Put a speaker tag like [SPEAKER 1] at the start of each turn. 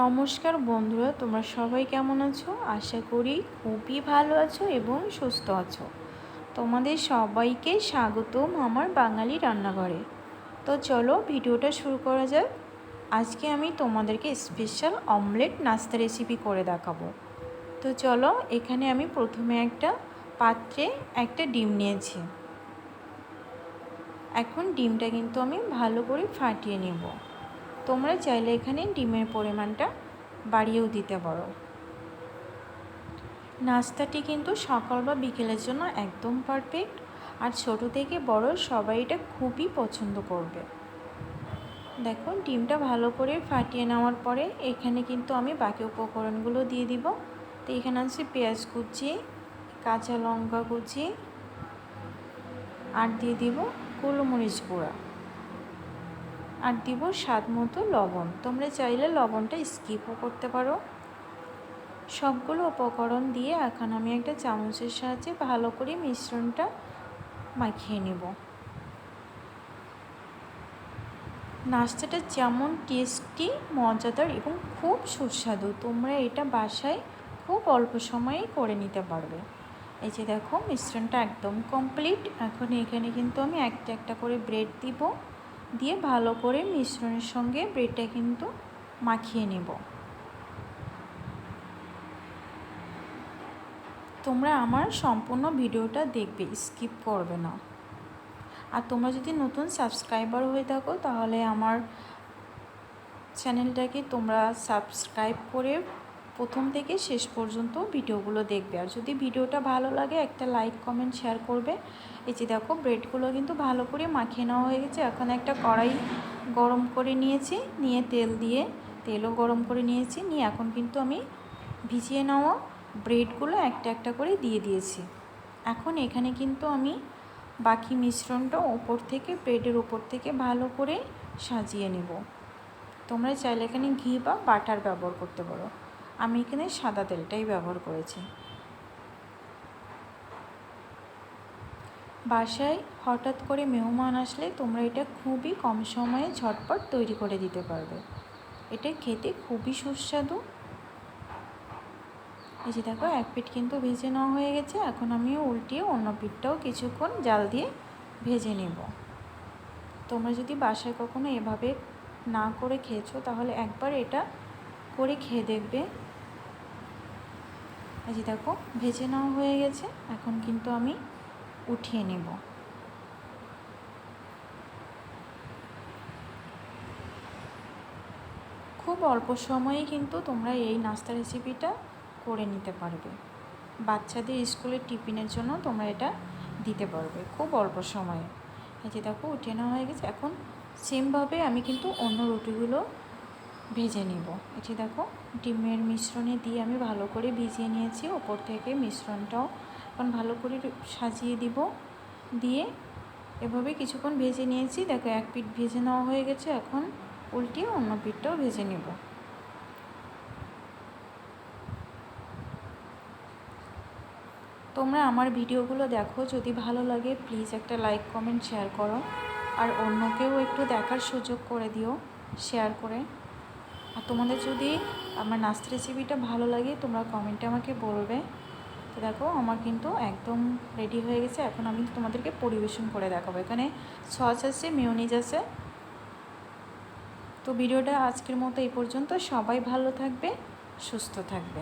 [SPEAKER 1] নমস্কার বন্ধুরা, তোমরা সবাই কেমন আছো? আশা করি খুবই ভালো আছো এবং সুস্থ আছো। তোমাদের সবাইকে স্বাগতম আমার বাঙালি রান্নাঘরে। তো চলো ভিডিওটা শুরু করা যাক। আজকে আমি তোমাদেরকে স্পেশাল অমলেট নাস্তা রেসিপি করে দেখাবো। তো চলো, এখানে আমি প্রথমে একটা পাত্রে একটা ডিম নিয়েছি। এখন ডিমটা কিন্তু আমি ভালো করে ফাটিয়ে নেব। তোমরা চাইলে এখানে ডিমের পরিমাণটা বাড়িয়েও দিতে পারো। নাস্তাটি কিন্তু সকাল বা বিকেলের জন্য একদম পারফেক্ট, আর ছোট থেকে বড় সবাই এটা খুবই পছন্দ করবে। দেখো, ডিমটা ভালো করে ফাটিয়ে নেওয়ার পরে এখানে কিন্তু আমি বাকি উপকরণগুলো দিয়ে দিব। তো এখানে আছে পেঁয়াজ কুচি, কাঁচা লঙ্কা কুচি, আর দিয়ে দিব গোলমরিচ গুঁড়া, আর দিব স্বাদ মতো লবণ। তোমরা চাইলে লবণটা স্কিপও করতে পারো। সবগুলো উপকরণ দিয়ে এখন আমি একটা চামচের সাহায্যে ভালো করে মিশ্রণটা মাখিয়ে নেব। নাস্তাটা যেমন টেস্টি, মজাদার এবং খুব সুস্বাদু, তোমরা এটা বাসায় খুব অল্প সময়েই করে নিতে পারবে। এই যে দেখো, মিশ্রণটা একদম কমপ্লিট। এখন এখানে কিন্তু আমি একটা একটা করে ব্রেড দিব, দিয়ে ভালো করে মিশ্রণের সঙ্গে ব্রেডটা কিন্তু মাখিয়ে নেব। তোমরা আমার সম্পূর্ণ ভিডিওটা দেখবে, স্কিপ করবে না। আর তোমরা যদি নতুন সাবস্ক্রাইবার হয়ে থাকো তাহলে আমার চ্যানেলটাকে তোমরা সাবস্ক্রাইব করে প্রথম থেকে শেষ পর্যন্ত ভিডিওগুলো দেখবে। আর যদি ভিডিওটা ভালো লাগে একটা লাইক, কমেন্ট, শেয়ার করবে। এই যে দেখো, ব্রেডগুলো কিন্তু ভালো করে মাখিয়ে নেওয়া হয়ে গেছে। এখন একটা কড়াই গরম করে নিয়েছি, নিয়ে তেলও গরম করে নিয়েছি, নিয়ে এখন কিন্তু আমি ভিজিয়ে নেওয়া ব্রেডগুলো একটা একটা করে দিয়ে দিয়েছি। এখন এখানে কিন্তু আমি বাকি মিশ্রণটা ব্রেডের ওপর থেকে ভালো করে সাজিয়ে নেব। তোমরা চাইলে এখানে ঘি বা বাটার ব্যবহার করতে পারো। আমি এখানে সাদা তেলটাই ব্যবহার করেছি। বাসায় হঠাৎ করে মেহমান আসলে তোমরা এটা খুবই কম সময়ে ঝটপট তৈরি করে দিতে পারবে। এটা খেতে খুবই সুস্বাদু। এই যে দেখো, এক পিঠ কিন্তু ভেজে নেওয়া হয়ে গেছে। এখন আমি উল্টিয়ে অন্য পিঠটাও কিছুক্ষণ জাল দিয়ে ভেজে নেব। তোমরা যদি বাসায় কখনো এভাবে না করে খেয়েছো তাহলে একবার এটা করে খেয়ে দেখবে। এই যে দেখো, ভেজে নেওয়া হয়ে গেছে। এখন কিন্তু আমি উঠিয়ে নেব। খুব অল্প সময়ে কিন্তু তোমরা এই নাস্তা রেসিপিটা করে নিতে পারবে। বাচ্চাদের স্কুলের টিফিনের জন্য তোমরা এটা দিতে পারবে খুব অল্প সময়ে। এই যে দেখো, উঠিয়ে নেওয়া হয়ে গেছে। এখন সেমভাবে আমি কিন্তু অন্য রুটিগুলো ভেজে নেব। এই যে দেখো, ডিমের মিশ্রণে দিয়ে আমি ভালো করে ভিজিয়ে নিয়েছি। ওপর থেকে মিশ্রণটাও এখন ভালো করে সাজিয়ে দিব, দিয়ে এভাবে কিছুক্ষণ ভেজে নিয়েছি। দেখো, এক পিঠ ভেজে নেওয়া হয়ে গেছে। এখন উল্টিয়ে অন্য পিঠটাও ভেজে নেব। তোমরা আমার ভিডিওগুলো দেখো, যদি ভালো লাগে প্লিজ একটা লাইক, কমেন্ট, শেয়ার করো। আর অন্যকেও একটু দেখার সুযোগ করে দিও শেয়ার করে। আর তোমাদের যদি আমার নাস্তা রেসিপিটা ভালো লাগে তোমরা কমেন্টে আমাকে বলবে। তো দেখো, আমার কিন্তু একদম রেডি হয়ে গেছে। এখন আমি তোমাদেরকে পরিবেশন করে দেখাবো। এখানে সস আছে, মেয়োনিজ আছে। তো ভিডিওটা আজকের মতো এই পর্যন্ত। সবাই ভালো থাকবে, সুস্থ থাকবে।